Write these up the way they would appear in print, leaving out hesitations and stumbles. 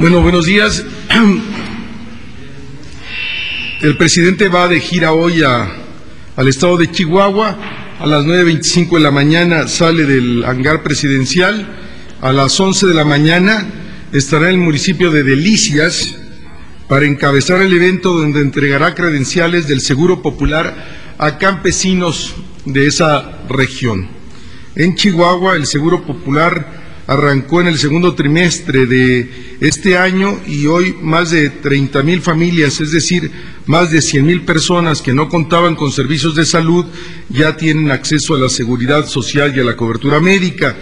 Bueno, buenos días. El presidente va de gira hoy al estado de Chihuahua. A las 9:25 de la mañana sale del hangar presidencial. A las 11 de la mañana estará en el municipio de Delicias para encabezar el evento donde entregará credenciales del Seguro Popular a campesinos de esa región. En Chihuahua, el Seguro Popular arrancó en el segundo trimestre de este año y hoy más de 30,000 familias, es decir, más de 100,000 personas que no contaban con servicios de salud, ya tienen acceso a la seguridad social y a la cobertura médica.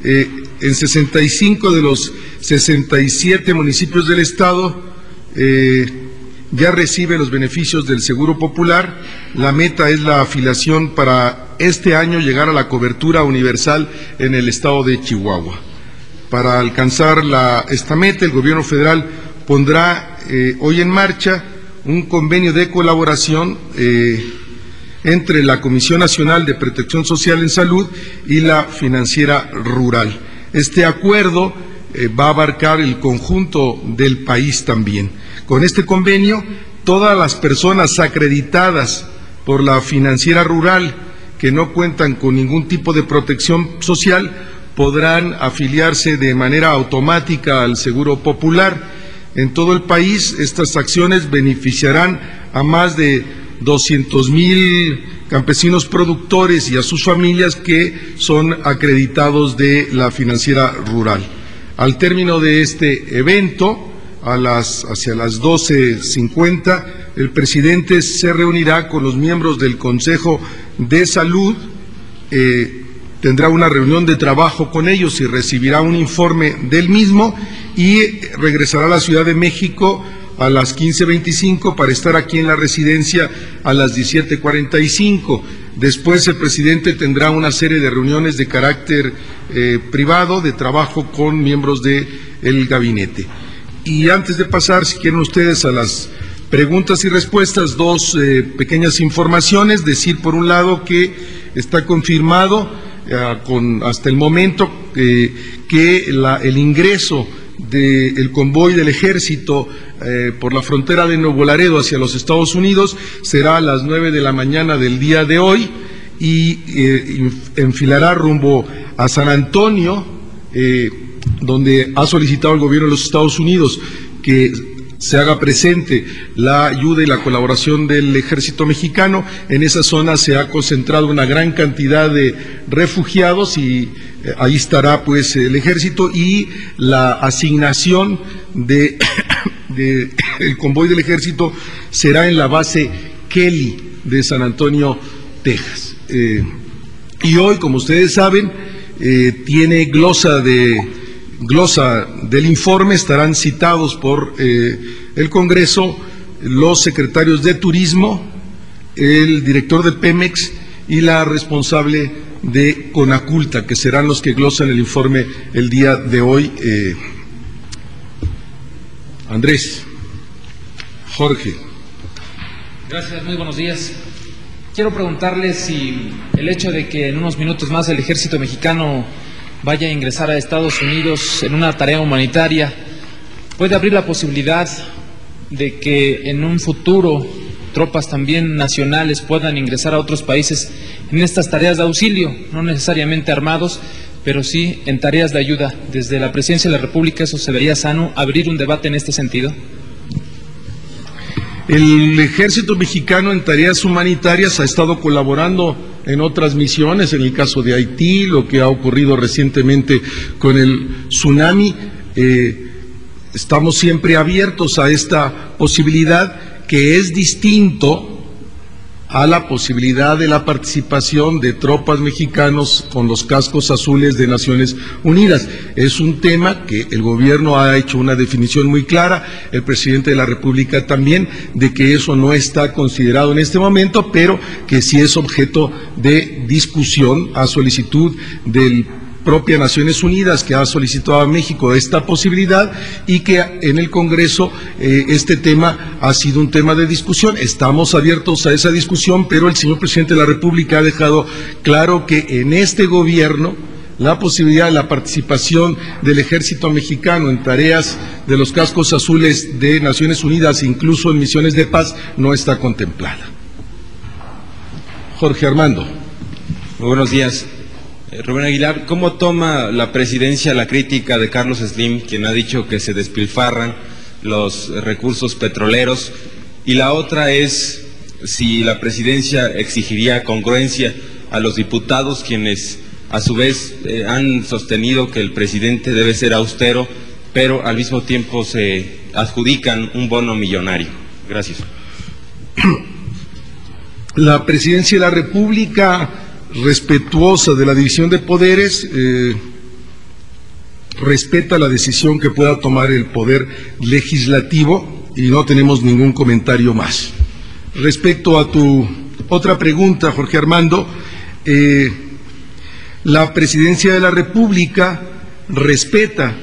En 65 de los 67 municipios del estado ya recibe los beneficios del Seguro Popular. La meta es la afiliación para este año llegar a la cobertura universal en el estado de Chihuahua. Para alcanzar esta meta, el gobierno federal pondrá hoy en marcha un convenio de colaboración entre la Comisión Nacional de Protección Social en Salud y la Financiera Rural. Este acuerdo va a abarcar el conjunto del país también. Con este convenio, todas las personas acreditadas por la Financiera Rural que no cuentan con ningún tipo de protección social podrán afiliarse de manera automática al Seguro Popular. En todo el país, estas acciones beneficiarán a más de 200,000 campesinos productores y a sus familias que son acreditados de la Financiera Rural. Al término de este evento, hacia las 12:50, el presidente se reunirá con los miembros del Consejo de Salud, tendrá una reunión de trabajo con ellos y recibirá un informe del mismo y regresará a la Ciudad de México a las 15:25 para estar aquí en la residencia a las 17:45. Después el presidente tendrá una serie de reuniones de carácter privado, de trabajo con miembros del gabinete. Y antes de pasar, si quieren ustedes, a las preguntas y respuestas, dos pequeñas informaciones. Decir, por un lado, que está confirmado hasta el momento que el ingreso del convoy del Ejército por la frontera de Nuevo Laredo hacia los Estados Unidos será a las 9 de la mañana del día de hoy y enfilará rumbo a San Antonio, donde ha solicitado el gobierno de los Estados Unidos que se haga presente la ayuda y la colaboración del Ejército Mexicano. En esa zona se ha concentrado una gran cantidad de refugiados y ahí estará pues el Ejército, y la asignación del convoy del Ejército será en la base Kelly de San Antonio, Texas. Y hoy, como ustedes saben, tiene glosa del informe. Estarán citados por el Congreso los secretarios de Turismo, el director de Pemex y la responsable de Conaculta, que serán los que glosan el informe el día de hoy. Andrés, Jorge. Gracias, muy buenos días. Quiero preguntarle si el hecho de que en unos minutos más el Ejército Mexicano vaya a ingresar a Estados Unidos en una tarea humanitaria puede abrir la posibilidad de que en un futuro tropas también nacionales puedan ingresar a otros países en estas tareas de auxilio, no necesariamente armados, pero sí en tareas de ayuda. Desde la Presidencia de la República, ¿eso se vería sano abrir un debate en este sentido? El Ejército Mexicano en tareas humanitarias ha estado colaborando en otras misiones, en el caso de Haití, lo que ha ocurrido recientemente con el tsunami. Estamos siempre abiertos a esta posibilidad, que es distinto a la posibilidad de la participación de tropas mexicanos con los cascos azules de Naciones Unidas. Es un tema que el gobierno ha hecho una definición muy clara, el presidente de la República también, de que eso no está considerado en este momento, pero que sí es objeto de discusión a solicitud del propia Naciones Unidas, que ha solicitado a México esta posibilidad, y que en el Congreso este tema ha sido un tema de discusión. Estamos abiertos a esa discusión, pero el señor presidente de la República ha dejado claro que en este gobierno la posibilidad de la participación del ejército mexicano en tareas de los cascos azules de Naciones Unidas, incluso en misiones de paz, no está contemplada. Jorge Armando. Muy buenos días. Rubén Aguilar, ¿cómo toma la presidencia la crítica de Carlos Slim, quien ha dicho que se despilfarran los recursos petroleros? Y la otra es si la presidencia exigiría congruencia a los diputados, quienes a su vez han sostenido que el presidente debe ser austero, pero al mismo tiempo se adjudican un bono millonario. Gracias. La presidencia de la República, respetuosa de la división de poderes, respeta la decisión que pueda tomar el poder legislativo y no tenemos ningún comentario más. Respecto a tu otra pregunta, Jorge Armando, la presidencia de la República respeta,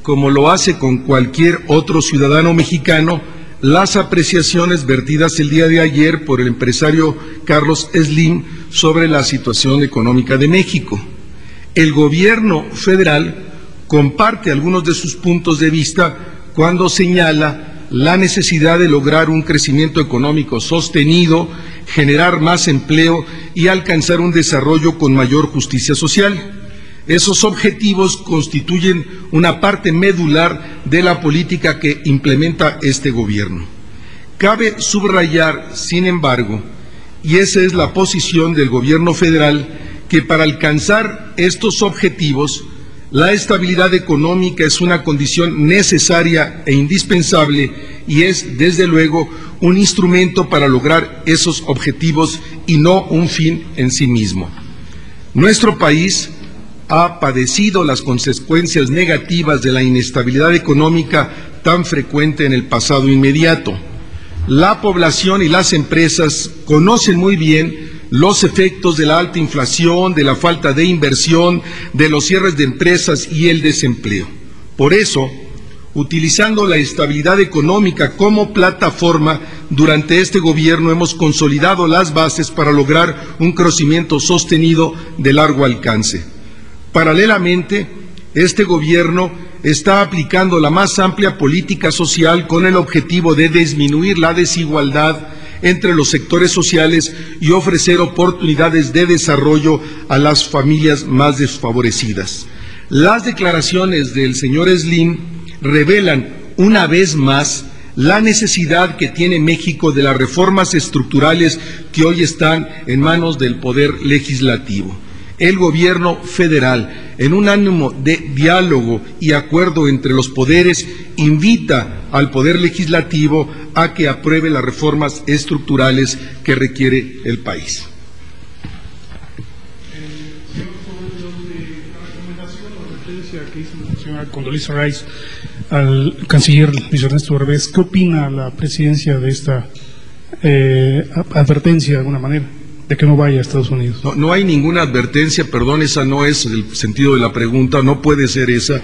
como lo hace con cualquier otro ciudadano mexicano, las apreciaciones vertidas el día de ayer por el empresario Carlos Slim sobre la situación económica de México. El gobierno federal comparte algunos de sus puntos de vista cuando señala la necesidad de lograr un crecimiento económico sostenido, generar más empleo y alcanzar un desarrollo con mayor justicia social. Esos objetivos constituyen una parte medular de la política que implementa este gobierno. Cabe subrayar, sin embargo, y esa es la posición del gobierno federal, que para alcanzar estos objetivos, la estabilidad económica es una condición necesaria e indispensable y es, desde luego, un instrumento para lograr esos objetivos y no un fin en sí mismo. Nuestro país ha padecido las consecuencias negativas de la inestabilidad económica tan frecuente en el pasado inmediato. La población y las empresas conocen muy bien los efectos de la alta inflación, de la falta de inversión, de los cierres de empresas y el desempleo. Por eso, utilizando la estabilidad económica como plataforma, durante este gobierno hemos consolidado las bases para lograr un crecimiento sostenido de largo alcance. Paralelamente, este gobierno está aplicando la más amplia política social con el objetivo de disminuir la desigualdad entre los sectores sociales y ofrecer oportunidades de desarrollo a las familias más desfavorecidas. Las declaraciones del señor Slim revelan una vez más la necesidad que tiene México de las reformas estructurales que hoy están en manos del Poder Legislativo. El gobierno federal, en un ánimo de diálogo y acuerdo entre los poderes, invita al Poder Legislativo a que apruebe las reformas estructurales que requiere el país. Que hizo la señora Condoleezza Rice al canciller Luis Ernesto Derbez, ¿qué opina la presidencia de esta advertencia de alguna manera de que no vaya a Estados Unidos? No hay ninguna advertencia, perdón, esa no es el sentido de la pregunta, no puede ser esa.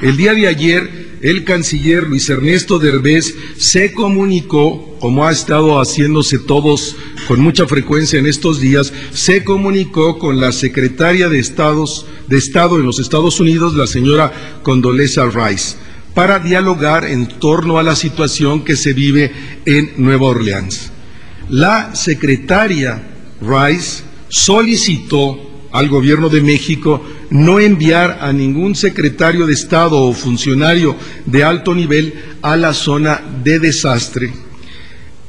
El día de ayer, el canciller Luis Ernesto Derbez se comunicó, como ha estado haciéndose todos con mucha frecuencia en estos días, se comunicó con la secretaria de Estado en los Estados Unidos, la señora Condoleezza Rice, para dialogar en torno a la situación que se vive en Nueva Orleans. La secretaria Rice solicitó al gobierno de México no enviar a ningún secretario de Estado o funcionario de alto nivel a la zona de desastre.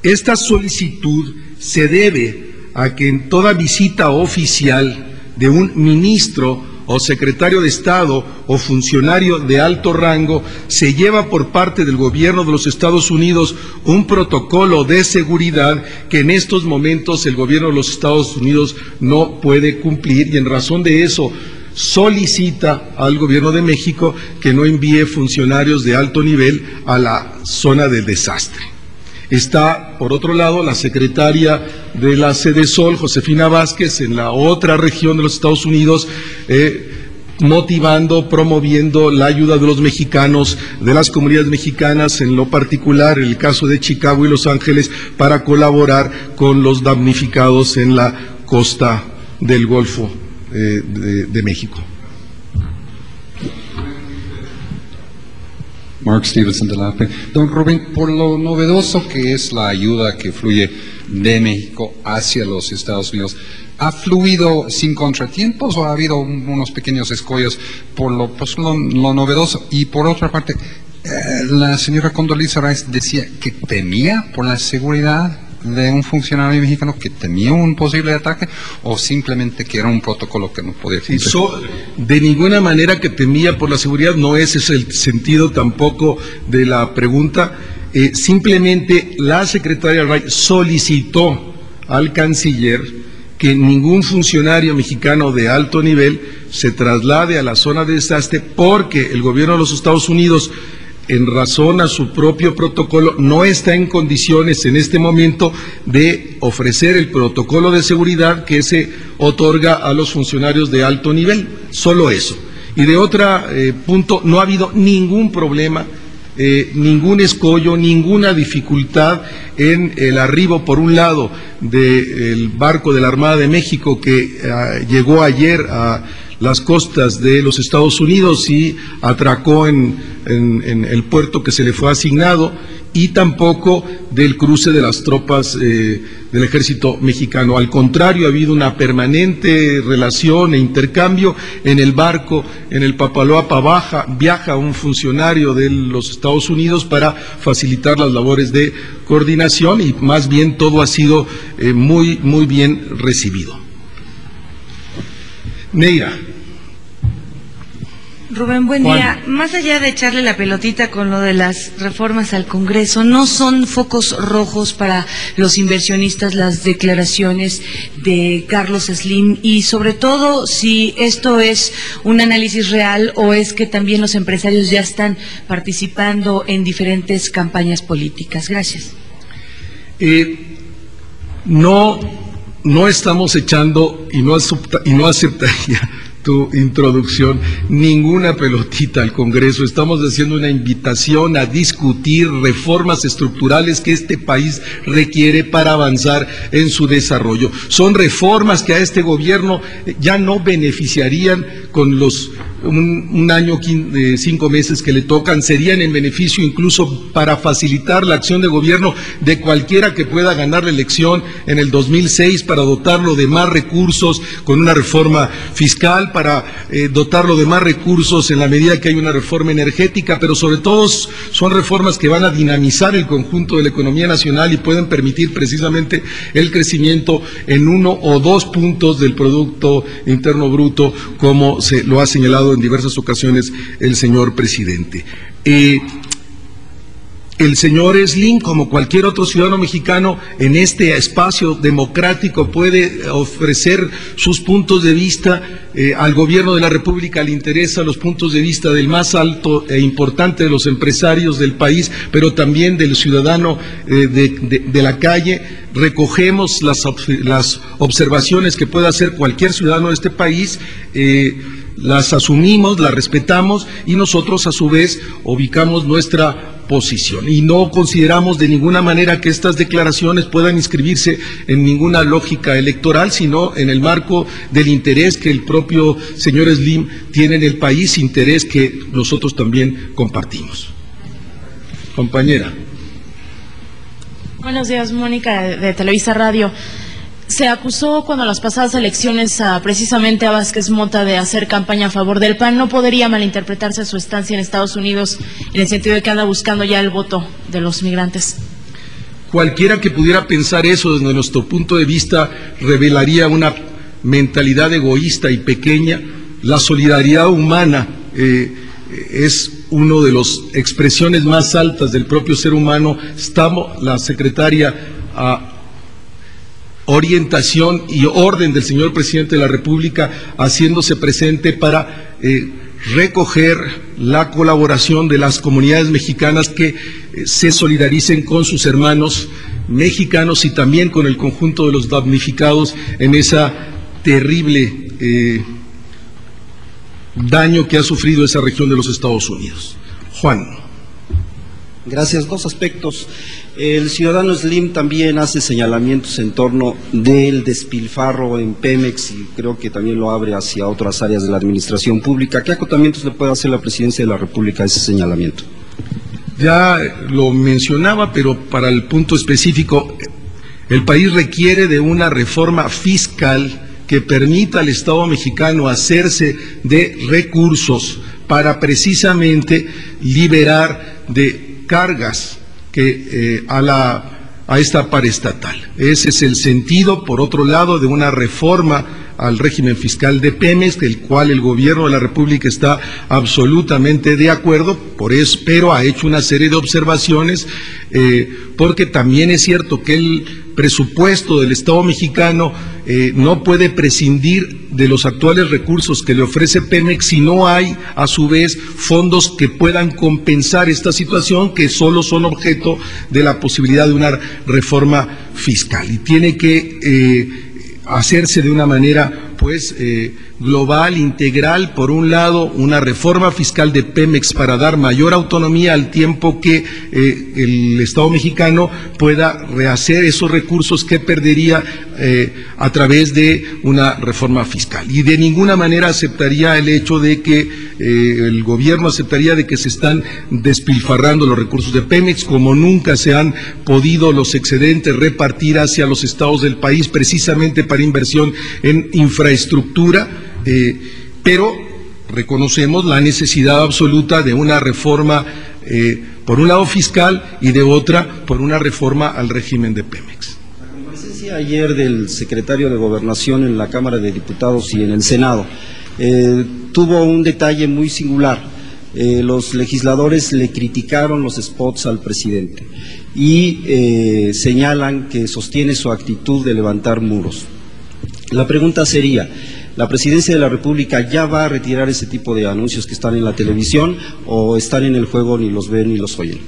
Esta solicitud se debe a que en toda visita oficial de un ministro o secretario de Estado o funcionario de alto rango se lleva por parte del gobierno de los Estados Unidos un protocolo de seguridad que en estos momentos el gobierno de los Estados Unidos no puede cumplir, y en razón de eso solicita al gobierno de México que no envíe funcionarios de alto nivel a la zona del desastre. Está, por otro lado, la secretaria de la Sedesol, Josefina Vázquez, en la otra región de los Estados Unidos, motivando, promoviendo la ayuda de los mexicanos, de las comunidades mexicanas, en lo particular, en el caso de Chicago y Los Ángeles, para colaborar con los damnificados en la costa del Golfo de México. Mark Stevenson de la AP. Don Rubén, por lo novedoso que es la ayuda que fluye de México hacia los Estados Unidos, ¿ha fluido sin contratiempos o ha habido unos pequeños escollos por lo novedoso? Y por otra parte, la señora Condoleezza Rice decía que temía por la seguridad de un funcionario mexicano, que temía un posible ataque, o simplemente que era un protocolo que no podía cumplir. De ninguna manera que temía por la seguridad, no ese es el sentido tampoco de la pregunta. Simplemente la secretaria Rice solicitó al canciller que ningún funcionario mexicano de alto nivel se traslade a la zona de desastre, porque el gobierno de los Estados Unidos, en razón a su propio protocolo, no está en condiciones en este momento de ofrecer el protocolo de seguridad que se otorga a los funcionarios de alto nivel. Solo eso. Y de otro punto, no ha habido ningún problema, ningún escollo, ninguna dificultad en el arribo, por un lado, del barco de la Armada de México que llegó ayer a las costas de los Estados Unidos y atracó en el puerto que se le fue asignado, y tampoco del cruce de las tropas del ejército mexicano. Al contrario, ha habido una permanente relación e intercambio. En el barco, en el Papaloapa viaja un funcionario de los Estados Unidos para facilitar las labores de coordinación, y más bien todo ha sido muy bien recibido. Neira. Rubén, buen día. Más allá de echarle la pelotita con lo de las reformas al Congreso, ¿no son focos rojos para los inversionistas las declaraciones de Carlos Slim? Y sobre todo, si esto es un análisis real o es que también los empresarios ya están participando en diferentes campañas políticas. Gracias. No estamos echando, y no aceptaría tu introducción, ninguna pelotita al Congreso. Estamos haciendo una invitación a discutir reformas estructurales que este país requiere para avanzar en su desarrollo. Son reformas que a este gobierno ya no beneficiarían con un año, 5 meses que le tocan, serían en beneficio incluso para facilitar la acción de gobierno de cualquiera que pueda ganar la elección en el 2006, para dotarlo de más recursos con una reforma fiscal, para dotarlo de más recursos en la medida que hay una reforma energética, pero sobre todo son reformas que van a dinamizar el conjunto de la economía nacional y pueden permitir precisamente el crecimiento en 1 o 2 puntos del Producto Interno Bruto, como se lo ha señalado en diversas ocasiones el señor presidente. El señor Slim, como cualquier otro ciudadano mexicano, en este espacio democrático puede ofrecer sus puntos de vista. Al gobierno de la República le interesan los puntos de vista del más alto e importante de los empresarios del país, pero también del ciudadano de la calle. Recogemos las observaciones que pueda hacer cualquier ciudadano de este país, las asumimos, las respetamos, y nosotros a su vez ubicamos nuestra posición, y no consideramos de ninguna manera que estas declaraciones puedan inscribirse en ninguna lógica electoral, sino en el marco del interés que el propio señor Slim tiene en el país, interés que nosotros también compartimos. Compañera. Buenos días, Mónica, de Televisa Radio. Se acusó cuando las pasadas elecciones precisamente a Vázquez Mota de hacer campaña a favor del PAN. ¿No podría malinterpretarse su estancia en Estados Unidos en el sentido de que anda buscando ya el voto de los migrantes? Cualquiera que pudiera pensar eso desde nuestro punto de vista revelaría una mentalidad egoísta y pequeña. La solidaridad humana es una de las expresiones más altas del propio ser humano. Estamos, la secretaria orientación y orden del señor presidente de la República, haciéndose presente para recoger la colaboración de las comunidades mexicanas que se solidaricen con sus hermanos mexicanos y también con el conjunto de los damnificados en esa terrible daño que ha sufrido esa región de los Estados Unidos. Juan. Gracias. 2 aspectos. El ciudadano Slim también hace señalamientos en torno del despilfarro en Pemex, y creo que también lo abre hacia otras áreas de la administración pública. ¿Qué acotamientos le puede hacer la Presidencia de la República a ese señalamiento? ya lo mencionaba, pero para el punto específico, el país requiere de una reforma fiscal que permita al Estado mexicano hacerse de recursos para precisamente liberar de cargas que a esta paraestatal. Ese es el sentido, por otro lado, de una reforma al régimen fiscal de Pemex, del cual el gobierno de la República está absolutamente de acuerdo, por eso, pero ha hecho una serie de observaciones, porque también es cierto que el presupuesto del Estado mexicano no puede prescindir de los actuales recursos que le ofrece Pemex si no hay, a su vez, fondos que puedan compensar esta situación, que solo son objeto de la posibilidad de una reforma fiscal. Y tiene que hacerse de una manera global, integral. Por un lado, una reforma fiscal de Pemex para dar mayor autonomía, al tiempo que el Estado mexicano pueda rehacer esos recursos que perdería a través de una reforma fiscal. Y de ninguna manera aceptaría el hecho de que el gobierno aceptaría de que se están despilfarrando los recursos de Pemex, como nunca se han podido los excedentes repartir hacia los estados del país, precisamente para inversión en infraestructura, pero reconocemos la necesidad absoluta de una reforma, por un lado fiscal, y de otra, por una reforma al régimen de Pemex. La comparecencia ayer del secretario de Gobernación en la Cámara de Diputados y en el Senado tuvo un detalle muy singular. Los legisladores le criticaron los spots al presidente y señalan que sostiene su actitud de levantar muros. La pregunta sería, ¿la Presidencia de la República ya va a retirar ese tipo de anuncios que están en la televisión, o están en el juego, ni los ven ni los oyen?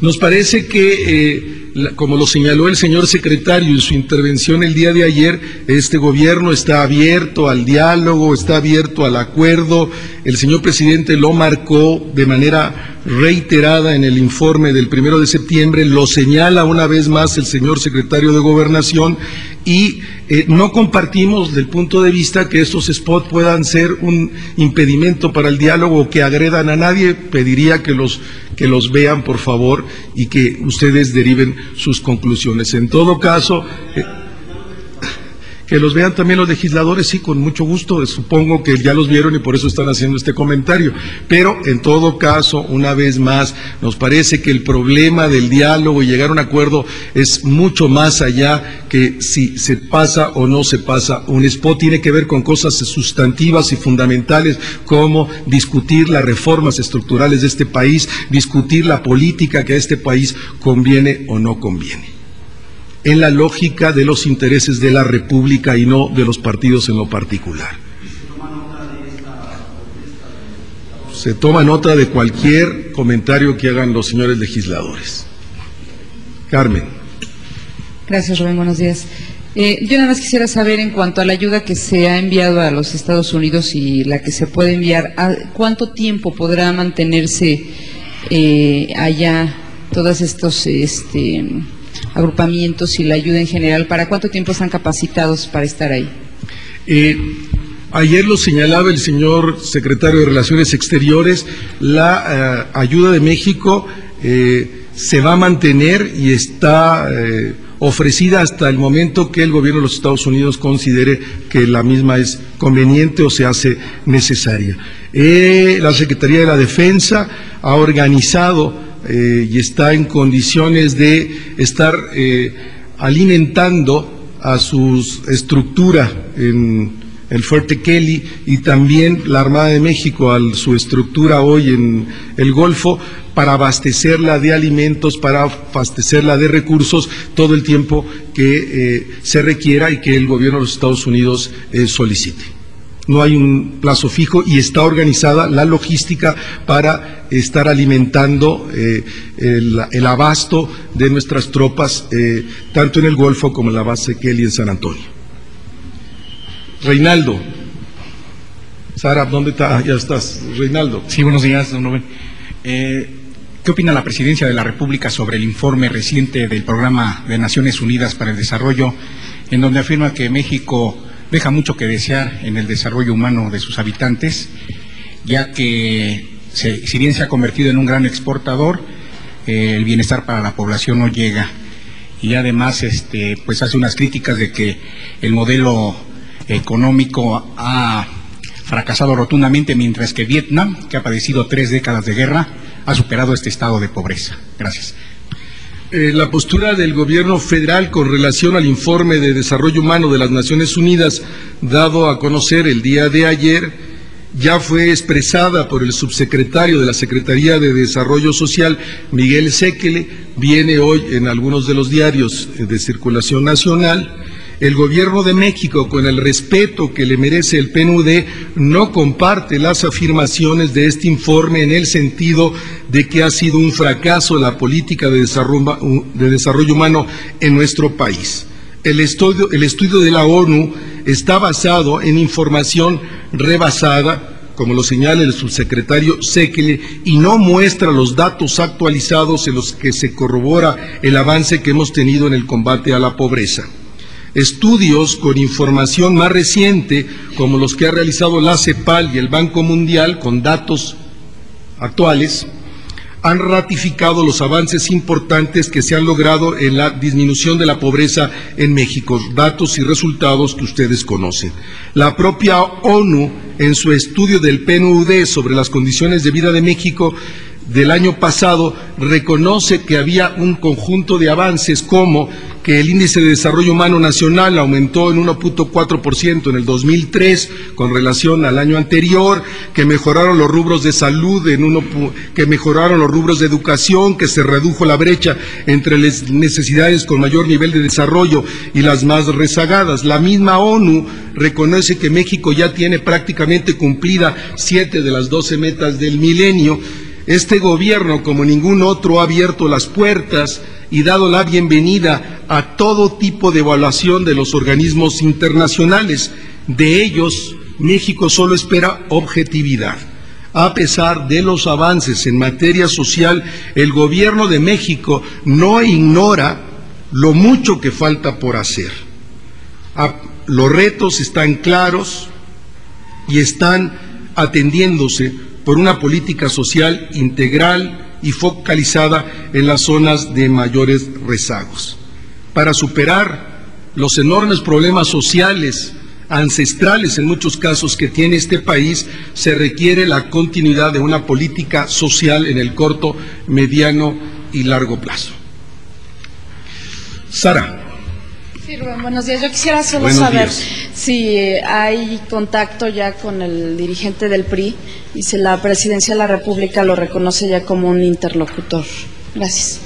Nos parece que, como lo señaló el señor secretario en su intervención el día de ayer, este gobierno está abierto al diálogo, está abierto al acuerdo. El señor presidente lo marcó de manera reiterada en el informe del 1 de septiembre, lo señala una vez más el señor secretario de Gobernación, y no compartimos del punto de vista que estos spots puedan ser un impedimento para el diálogo o que agredan a nadie. Pediría que los vean, por favor, y que ustedes deriven sus conclusiones. En todo caso, que los vean también los legisladores, sí, con mucho gusto. Supongo que ya los vieron y por eso están haciendo este comentario. Pero, en todo caso, una vez más, nos parece que el problema del diálogo y llegar a un acuerdo es mucho más allá que si se pasa o no se pasa un spot. Tiene que ver con cosas sustantivas y fundamentales, como discutir las reformas estructurales de este país, discutir la política que a este país conviene o no conviene, en la lógica de los intereses de la República y no de los partidos en lo particular. Se toma nota de cualquier comentario que hagan los señores legisladores. Carmen. Gracias, Rubén. Buenos días. Yo nada más quisiera saber, en cuanto a la ayuda que se ha enviado a los Estados Unidos y la que se puede enviar, ¿cuánto tiempo podrá mantenerse allá todos estos agrupamientos y la ayuda en general? ¿Para cuánto tiempo están capacitados para estar ahí? Ayer lo señalaba el señor secretario de Relaciones Exteriores, la ayuda de México se va a mantener y está ofrecida hasta el momento que el gobierno de los Estados Unidos considere que la misma es conveniente o se hace necesaria. La Secretaría de la Defensa ha organizado y está en condiciones de estar alimentando a su estructura en el Fuerte Kelly, y también la Armada de México a su estructura hoy en el Golfo, para abastecerla de alimentos, para abastecerla de recursos, todo el tiempo que se requiera y que el gobierno de los Estados Unidos solicite. No hay un plazo fijo y está organizada la logística para estar alimentando el abasto de nuestras tropas, tanto en el Golfo como en la base Kelly en San Antonio. Reinaldo. Sara, ¿dónde está? Ya estás. Reinaldo. Sí, buenos días, don Rubén. ¿Qué opina la Presidencia de la República sobre el informe reciente del Programa de Naciones Unidas para el Desarrollo, en donde afirma que México deja mucho que desear en el desarrollo humano de sus habitantes, ya que si bien se ha convertido en un gran exportador, el bienestar para la población no llega. Y además pues hace unas críticas de que el modelo económico ha fracasado rotundamente, mientras que Vietnam, que ha padecido 3 décadas de guerra, ha superado este estado de pobreza. Gracias. La postura del gobierno federal con relación al informe de desarrollo humano de las Naciones Unidas dado a conocer el día de ayer ya fue expresada por el subsecretario de la Secretaría de Desarrollo Social, Miguel Sekele, viene hoy en algunos de los diarios de circulación nacional. El gobierno de México, con el respeto que le merece el PNUD, no comparte las afirmaciones de este informe en el sentido de que ha sido un fracaso la política de desarrollo humano en nuestro país. El estudio de la ONU está basado en información rebasada, como lo señala el subsecretario Sekele, y no muestra los datos actualizados en los que se corrobora el avance que hemos tenido en el combate a la pobreza. Estudios con información más reciente, como los que ha realizado la CEPAL y el Banco Mundial, con datos actuales, han ratificado los avances importantes que se han logrado en la disminución de la pobreza en México, datos y resultados que ustedes conocen. La propia ONU, en su estudio del PNUD sobre las condiciones de vida de México del año pasado, reconoce que había un conjunto de avances, como que el índice de desarrollo humano nacional aumentó en 1.4% en el 2003 con relación al año anterior, que mejoraron los rubros de salud, que mejoraron los rubros de educación, que se redujo la brecha entre las necesidades con mayor nivel de desarrollo y las más rezagadas. La misma ONU reconoce que México ya tiene prácticamente cumplida 7 de las 12 metas del milenio. Este gobierno, como ningún otro, ha abierto las puertas y dado la bienvenida a todo tipo de evaluación de los organismos internacionales. De ellos, México solo espera objetividad. A pesar de los avances en materia social, el gobierno de México no ignora lo mucho que falta por hacer. Los retos están claros y están atendiéndose por una política social integral y focalizada en las zonas de mayores rezagos. Para superar los enormes problemas sociales, ancestrales en muchos casos, que tiene este país, se requiere la continuidad de una política social en el corto, mediano y largo plazo. Sara. Sí, Rubén, buenos días. Yo quisiera solo saber si hay contacto ya con el dirigente del PRI y si la Presidencia de la República lo reconoce ya como un interlocutor. Gracias.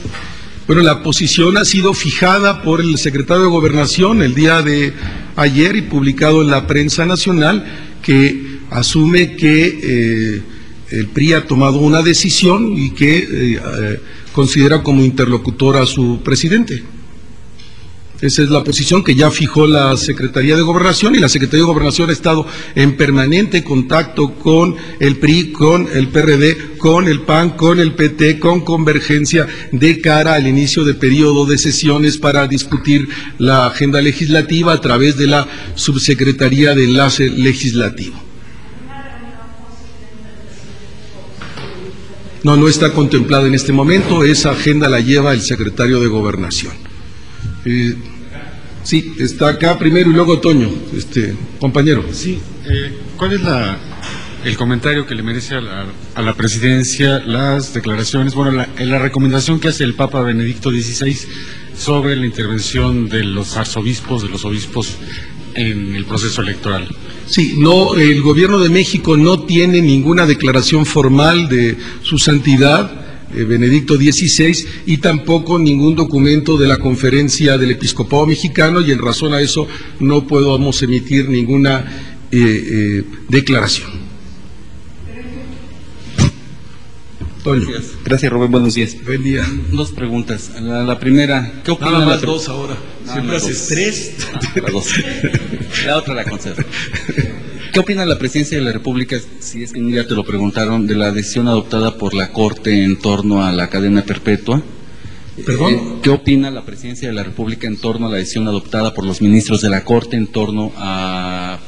Bueno, la posición ha sido fijada por el secretario de Gobernación el día de ayer y publicado en la prensa nacional, que asume que el PRI ha tomado una decisión y que considera como interlocutor a su presidente. Esa es la posición que ya fijó la Secretaría de Gobernación, y la Secretaría de Gobernación ha estado en permanente contacto con el PRI, con el PRD, con el PAN, con el PT, con Convergencia, de cara al inicio de periodo de sesiones para discutir la agenda legislativa a través de la Subsecretaría de Enlace Legislativo. No está contemplada en este momento, esa agenda la lleva el secretario de Gobernación. Sí, está acá primero y luego Toño, compañero. Sí, ¿cuál es el comentario que le merece a la presidencia las declaraciones, bueno, la recomendación que hace el Papa Benedicto XVI sobre la intervención de los arzobispos, de los obispos en el proceso electoral? Sí, no, el gobierno de México no tiene ninguna declaración formal de su santidad Benedicto XVI, y tampoco ningún documento de la Conferencia del Episcopado Mexicano, y en razón a eso no podemos emitir ninguna declaración. Toño. Gracias, Rubén, buenos días. Buen día. Dos preguntas. La primera, ¿qué opina? Nada más dos ahora. Siempre haces tres. La dos. La otra la concedo. ¿Qué opina la Presidencia de la República, si es que un día te lo preguntaron, de la decisión adoptada por la Corte en torno a la cadena perpetua? ¿Perdón? ¿Qué opina la Presidencia de la República en torno a la decisión adoptada por los ministros de la Corte en torno a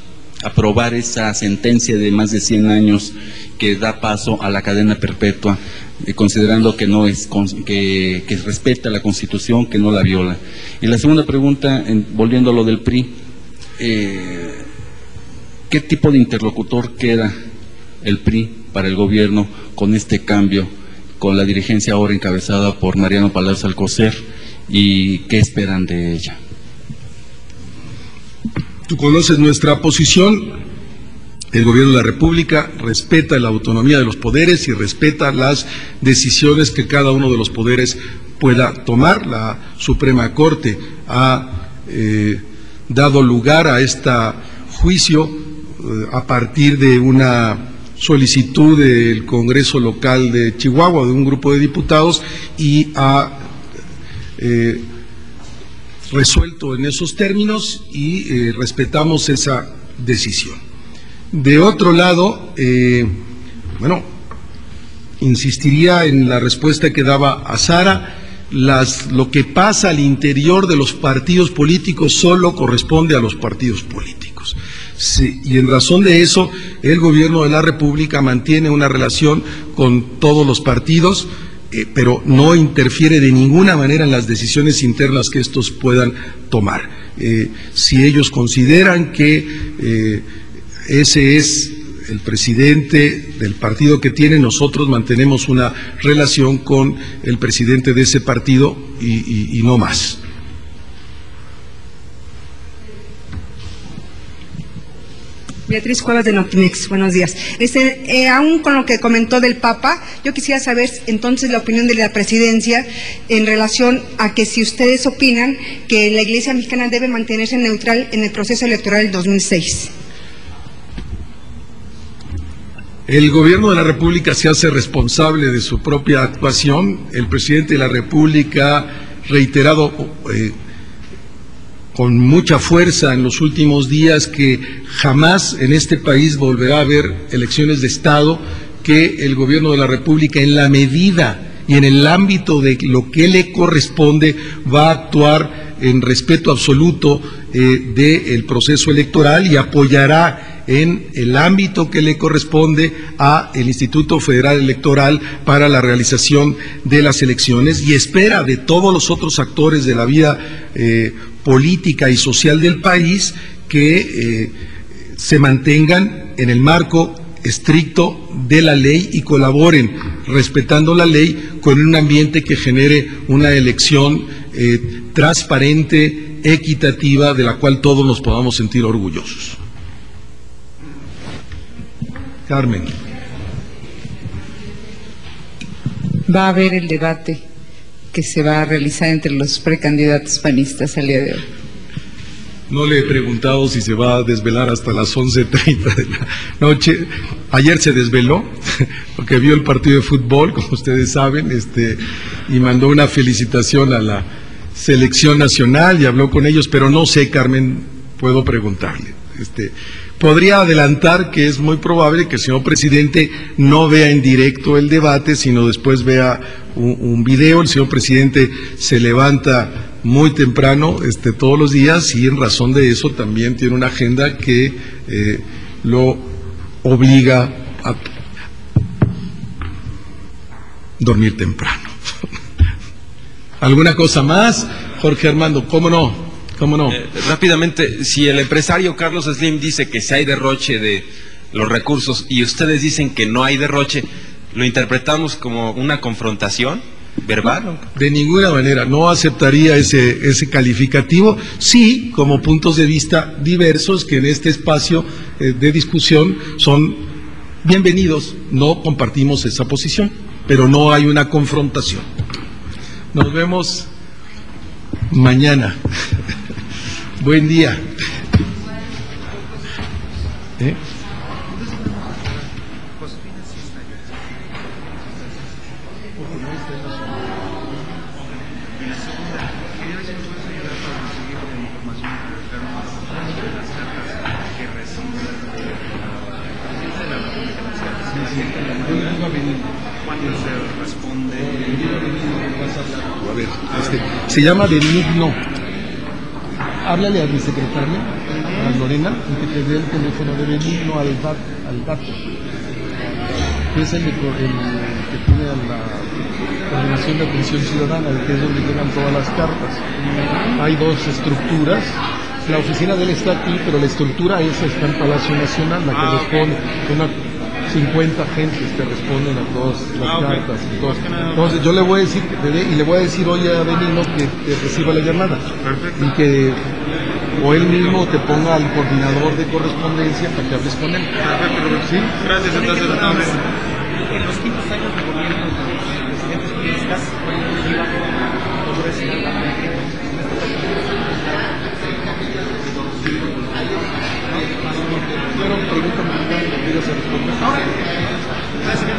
aprobar esa sentencia de más de 100 años que da paso a la cadena perpetua, considerando que no es que respeta la Constitución, que no la viola. Y la segunda pregunta, volviendo a lo del PRI, ¿qué tipo de interlocutor queda el PRI para el gobierno con este cambio, con la dirigencia ahora encabezada por Mariano Palacios Alcocer, y qué esperan de ella? Tú conoces nuestra posición. El gobierno de la República respeta la autonomía de los poderes y respeta las decisiones que cada uno de los poderes pueda tomar. La Suprema Corte ha dado lugar a este juicio a partir de una solicitud del Congreso local de Chihuahua, de un grupo de diputados, y ha resuelto en esos términos y respetamos esa decisión. De otro lado, insistiría en la respuesta que daba a Sara. Lo que pasa al interior de los partidos políticos solo corresponde a los partidos políticos. Sí, y en razón de eso, el gobierno de la República mantiene una relación con todos los partidos, pero no interfiere de ninguna manera en las decisiones internas que estos puedan tomar. Si ellos consideran que ese es el presidente del partido que tiene, nosotros mantenemos una relación con el presidente de ese partido y no más. Beatriz Cuevas de Notimex, buenos días. Aún con lo que comentó del Papa, yo quisiera saber entonces la opinión de la presidencia en relación a que si ustedes opinan que la Iglesia mexicana debe mantenerse neutral en el proceso electoral del 2006. El gobierno de la República se hace responsable de su propia actuación. El presidente de la República ha reiterado con mucha fuerza en los últimos días que jamás en este país volverá a haber elecciones de Estado, que el gobierno de la República, en la medida y en el ámbito de lo que le corresponde, va a actuar en respeto absoluto del proceso electoral y apoyará en el ámbito que le corresponde a el Instituto Federal Electoral para la realización de las elecciones, y espera de todos los otros actores de la vida política y social del país que se mantengan en el marco estricto de la ley y colaboren respetando la ley con un ambiente que genere una elección transparente, equitativa, de la cual todos nos podamos sentir orgullosos. Carmen. Va a haber el debate que se va a realizar entre los precandidatos panistas al día de hoy. No le he preguntado si se va a desvelar hasta las 11:30 de la noche. Ayer se desveló porque vio el partido de fútbol, como ustedes saben, y mandó una felicitación a la selección nacional y habló con ellos, pero no sé, Carmen, puedo preguntarle. Podría adelantar que es muy probable que el señor presidente no vea en directo el debate, sino después vea un video. El señor presidente se levanta muy temprano todos los días, y en razón de eso también tiene una agenda que lo obliga a dormir temprano. ¿Alguna cosa más, Jorge Armando? ¿Cómo no? ¿Cómo no? Rápidamente, si el empresario Carlos Slim dice que si hay derroche de los recursos y ustedes dicen que no hay derroche, ¿lo interpretamos como una confrontación verbal? De ninguna manera, no aceptaría ese calificativo. Sí, como puntos de vista diversos que en este espacio de discusión son bienvenidos. No compartimos esa posición, pero no hay una confrontación. Nos vemos mañana. Buen día. Se llama Benigno. háblale a mi secretaria, a Lorena, y que te dé el teléfono de Benigno al dato, que es el que tiene la Coordinación de Atención Ciudadana, que es donde llegan todas las cartas. Hay dos estructuras. La oficina de él está aquí, pero la estructura esa está en Palacio Nacional, la que responde, unas 50 gentes que responden a todas las cartas. Entonces yo le voy a decir y le voy a decir hoy a Benigno que reciba la llamada. Perfecto. Y que o él mismo te ponga al coordinador de correspondencia para que hables con él. Perfecto. ¿Sí? Gracias, entonces. En los 5 años de gobierno de los presidentes priistas, fueron preguntas muy grandes que ellos se responden. Ahora, gracias.